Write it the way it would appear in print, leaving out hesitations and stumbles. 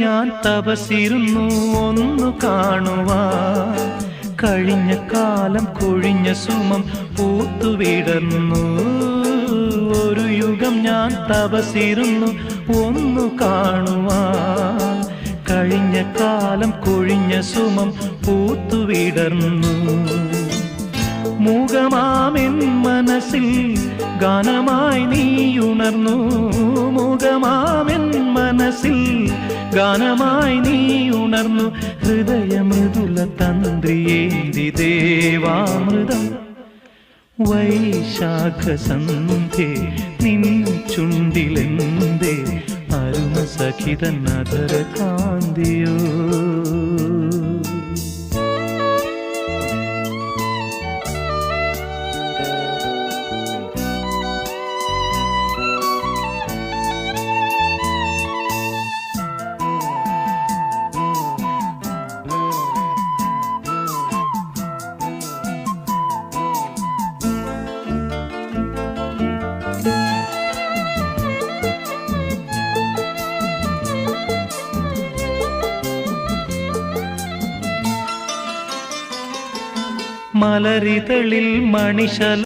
ഞാൻ തപസിരുന്നു ഒന്നു കാണുവാൻ. കഴിഞ്ഞ കാലം കൊഴിഞ്ഞ സുമം പൂത്തുവിടർന്നു. ഒരു യുഗം ഞാൻ തപസിരുന്നു ഒന്നു കാണുവാൻ. കഴിഞ്ഞ കാലം കൊഴിഞ്ഞ സുമം പൂത്തുവിടർന്നു. മൂകമാമെൻ മനസ്സിൽ ഗാനമായി നീയുണർന്നു. മൂകമാമെൻ മനസ്സിൽ ഗാനമായി നീയുണർന്നു. ഹൃദയമൃദുല തന്ത്രിയേന്തി ദേവാമൃതം. വൈശാഖസന്ധ്യേ നിൻ ചുണ്ടിലെന്തേ അരുണ സഖിതൻ അധര കാന്തിയോ. മലരിതളിൽ മണിശല